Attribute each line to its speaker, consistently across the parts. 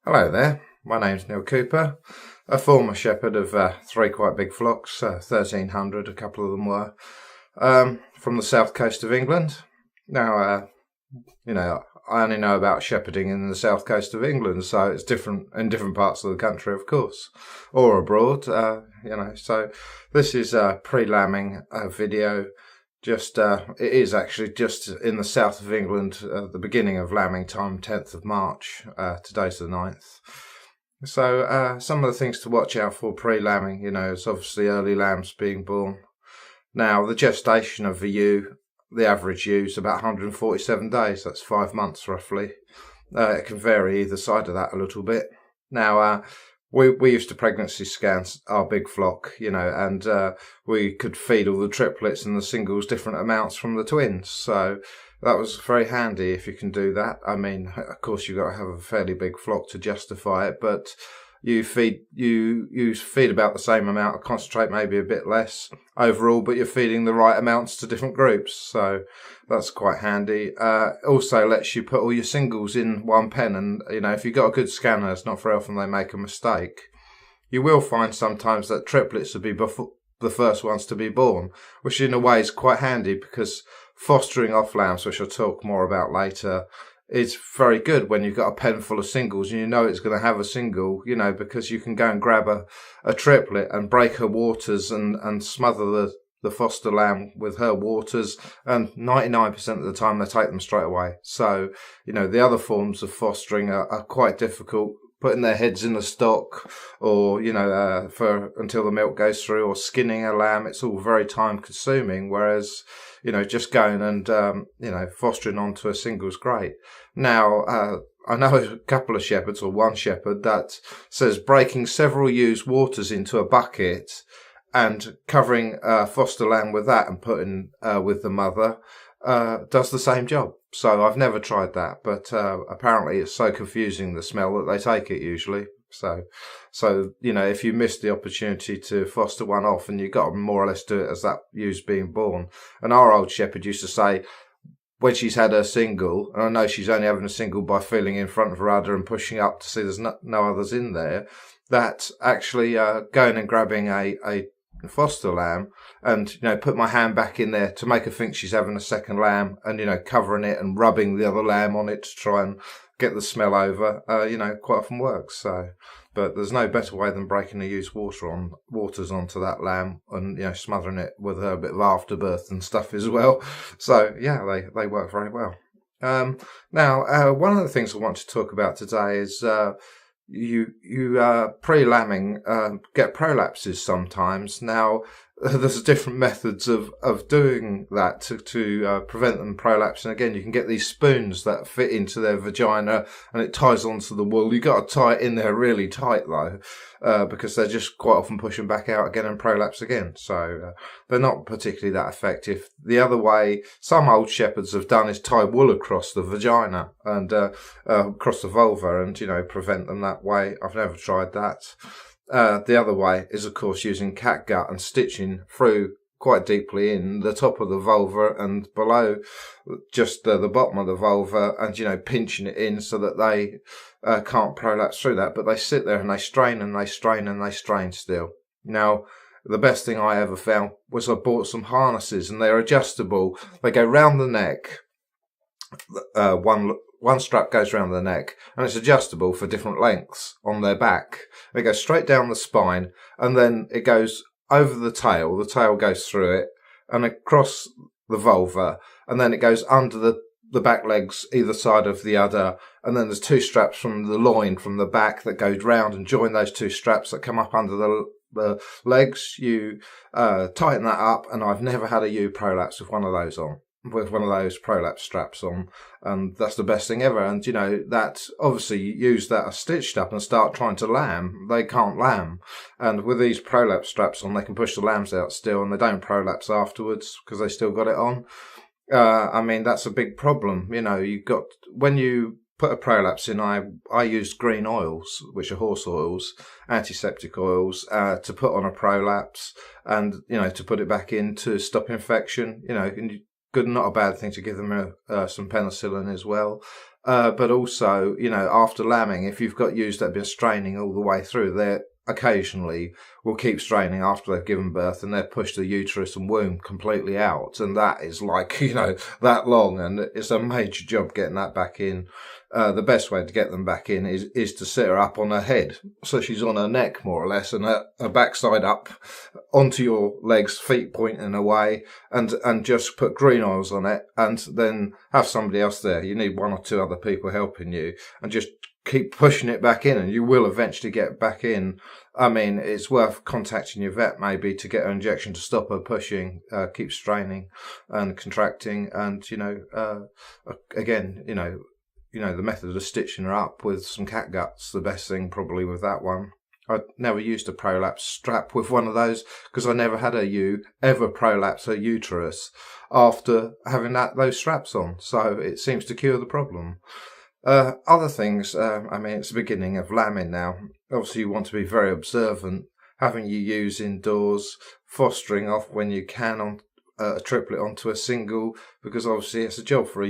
Speaker 1: Hello there, my name's Neil Cooper, a former shepherd of three quite big flocks, 1,300, a couple of them were, from the south coast of England. Now, I only know about shepherding in the south coast of England, so it's different in different parts of the country, of course, or abroad, So this is a pre-lambing video. It is actually just in the south of England, the beginning of lambing time, 10th of March. Today's the 9th. So some of the things to watch out for pre-lambing, is obviously early lambs being born. Now, the gestation of the average ewe, is about 147 days. That's 5 months roughly. It can vary either side of that a little bit. Now, we used to pregnancy scan our big flock, and we could feed all the triplets and the singles different amounts from the twins. So that was very handy if you can do that. I mean, of course, you've got to have a fairly big flock to justify it, but you feed about the same amount of concentrate, maybe a bit less overall, but you're feeding the right amounts to different groups. So that's quite handy. Also lets you put all your singles in one pen, and if you've got a good scanner, it's not very often they make a mistake. You will find sometimes that triplets will be the first ones to be born, which in a way is quite handy because fostering off lambs, which I'll talk more about later, it's very good when you've got a pen full of singles and it's going to have a single, because you can go and grab a triplet and break her waters and smother the foster lamb with her waters, and 99% of the time they take them straight away. So, the other forms of fostering are quite difficult, putting their heads in the stock or, until the milk goes through, or skinning a lamb. It's all very time consuming, whereas, just going and, fostering onto a single's great. Now, I know a couple of shepherds, or one shepherd, that says breaking several ewes' waters into a bucket and covering a foster lamb with that and putting with the mother does the same job. So I've never tried that, but apparently it's so confusing, the smell, that they take it usually. So if you miss the opportunity to foster one off, and you've got to more or less do it as that ewes being born. And our old shepherd used to say, when she's had her single, and I know she's only having a single by feeling in front of her udder and pushing up to see there's no others in there, that actually going and grabbing a foster lamb and, put my hand back in there to make her think she's having a second lamb, and, covering it and rubbing the other lamb on it to try and get the smell over, quite often works. So, but there's no better way than breaking the ewe's waters onto that lamb and, smothering it with a bit of afterbirth and stuff as well. So yeah, they work very well. Now, one of the things I want to talk about today is, you pre-lambing get prolapses sometimes. Now, there's different methods of doing that to prevent them prolapsing. Again, you can get these spoons that fit into their vagina and it ties onto the wool. You've got to tie it in there really tight though, because they're just quite often pushing back out again and prolapse again. So they're not particularly that effective. The other way some old shepherds have done is tie wool across the vagina and across the vulva and, prevent them that way. I've never tried that. The other way is, of course, using catgut and stitching through quite deeply in the top of the vulva and below just the bottom of the vulva, and, pinching it in so that they can't prolapse through that. But they sit there and they strain and they strain and they strain still. Now, the best thing I ever found was I bought some harnesses, and they're adjustable. They go round the neck. One strap goes around the neck, and it's adjustable for different lengths on their back. It goes straight down the spine, and then it goes over the tail. The tail goes through it and across the vulva, and then it goes under the back legs either side of the udder, and then there's two straps from the loin from the back that go round and join those two straps that come up under the legs. You tighten that up, and I've never had a ewe prolapse with one of those prolapse straps on, and that's the best thing ever. And that obviously ewes that are stitched up and start trying to lamb, they can't lamb, and with these prolapse straps on, they can push the lambs out still, and they don't prolapse afterwards because they still got it on. I mean, that's a big problem. When you put a prolapse in, I used green oils, which are horse oils, antiseptic oils, to put on a prolapse, and to put it back in to stop infection. Good, not a bad thing to give them some penicillin as well. But also, after lambing, if you've got ewes that have been straining all the way through, they occasionally will keep straining after they've given birth, and they've pushed the uterus and womb completely out. And that is like, that long, and it's a major job getting that back in. The best way to get them back in is to sit her up on her head. So she's on her neck, more or less, and her backside up onto your legs, feet pointing away, and just put green oils on it, and then have somebody else there. You need 1 or 2 other people helping you, and just keep pushing it back in, and you will eventually get back in. I mean, it's worth contacting your vet maybe to get an injection to stop her pushing, keep straining and contracting, and again, the method of stitching her up with some catgut's the best thing probably with that one. I never used a prolapse strap with one of those because I never had a ewe ever prolapse her uterus after having those straps on, so it seems to cure the problem. Other things, it's the beginning of lambing now. Obviously, you want to be very observant, having your ewes indoors, fostering off when you can on a triplet onto a single, because obviously it's a job for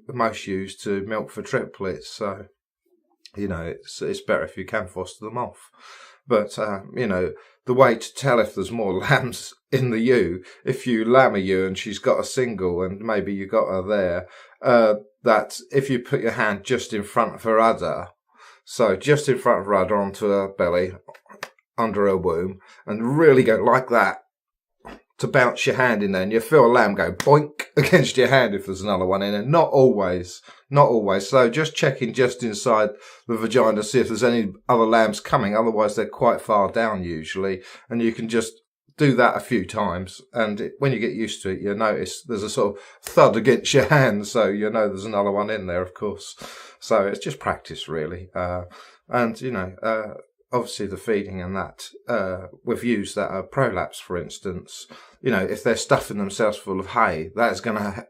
Speaker 1: most ewes to milk for triplets. So, it's better if you can foster them off. But, the way to tell if there's more lambs in the ewe, if you lamb a ewe and she's got a single and maybe you got her there, that if you put your hand just in front of her udder, so just in front of her udder onto her belly, under her womb, and really go like that to bounce your hand in there, and you feel a lamb go boink against your hand if there's another one in there. Not always. So just checking just inside the vagina to see if there's any other lambs coming. Otherwise, they're quite far down usually, and you can just do that a few times, and when you get used to it, you'll notice there's a sort of thud against your hand, so there's another one in there, of course. So it's just practice, really. Obviously the feeding and that, with ewes that are prolapse, for instance, if they're stuffing themselves full of hay, that's going to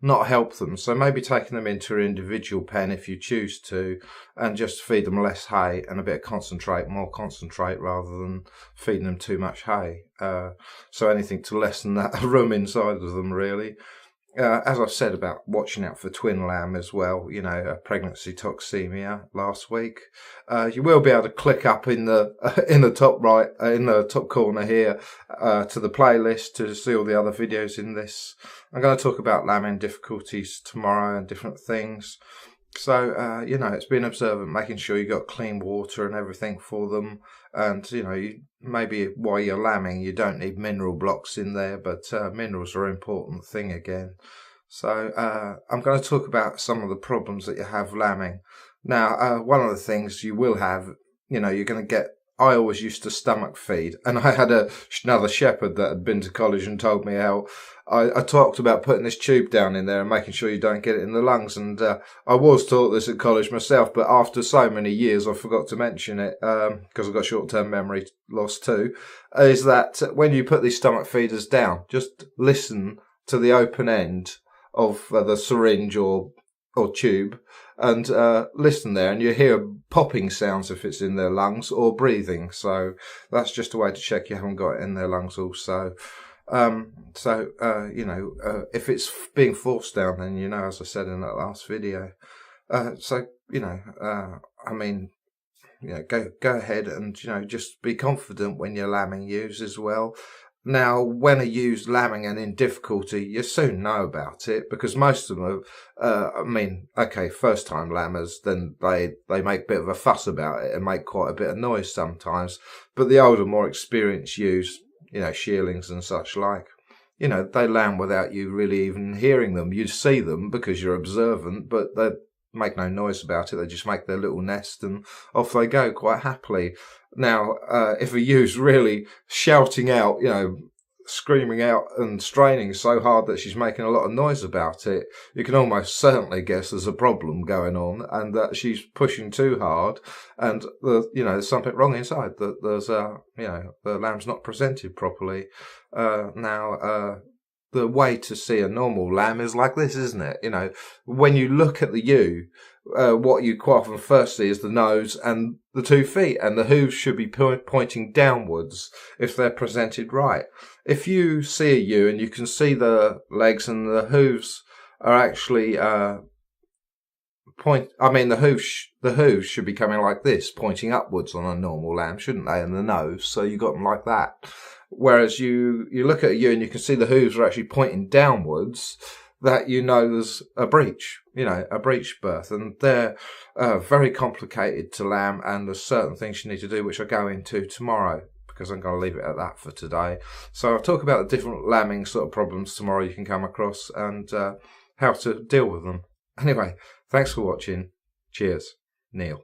Speaker 1: not help them. So maybe taking them into an individual pen if you choose to, and just feed them less hay and a bit of more concentrate rather than feeding them too much hay. So anything to lessen that room inside of them, really. As I've said about watching out for twin lamb as well, pregnancy toxemia last week. You will be able to click up in the top right, in the top corner here, to the playlist to see all the other videos in this. I'm going to talk about lambing difficulties tomorrow and different things. So, it's being observant, making sure you got clean water and everything for them. And, maybe while you're lambing, you don't need mineral blocks in there, but minerals are an important thing again. So, I'm going to talk about some of the problems that you have lambing. Now, one of the things you will have, you're going to get, I always used to stomach feed, and I had another shepherd that had been to college and told me how I talked about putting this tube down in there and making sure you don't get it in the lungs. And I was taught this at college myself, but after so many years, I forgot to mention it because I've got short-term memory loss too, is that when you put these stomach feeders down, just listen to the open end of the syringe or tube, and listen there, and you hear popping sounds if it's in their lungs, or breathing. So that's just a way to check you haven't got it in their lungs also. If it's being forced down, then as I said in that last video. Go ahead and just be confident when you're lambing ewes as well. Now, when a ewe's lambing and in difficulty, you soon know about it, because most of them are, first-time lambers, then they make a bit of a fuss about it and make quite a bit of noise sometimes. But the older, more experienced ewes, shearlings and such like, they lamb without you really even hearing them. You see them because you're observant, but they make no noise about it. They just make their little nest and off they go quite happily. Now, if a ewes really shouting out, screaming out and straining so hard that she's making a lot of noise about it, you can almost certainly guess there's a problem going on, and that she's pushing too hard, and there's something wrong inside. That there's the lamb's not presented properly. The way to see a normal lamb is like this, isn't it? When you look at the ewe, what you quite often first see is the nose and the 2 feet, and the hooves should be pointing downwards if they're presented right. If you see a ewe and you can see the legs and the hooves are actually the hooves should be coming like this, pointing upwards on a normal lamb, shouldn't they? And the nose, so you got them like that. Whereas you look at a ewe and you can see the hooves are actually pointing downwards, that you know there's a breech, a breech birth. And they're very complicated to lamb, and there's certain things you need to do, which I'll go into tomorrow, because I'm going to leave it at that for today. So I'll talk about the different lambing sort of problems tomorrow you can come across, and how to deal with them. Anyway, thanks for watching. Cheers. Neil.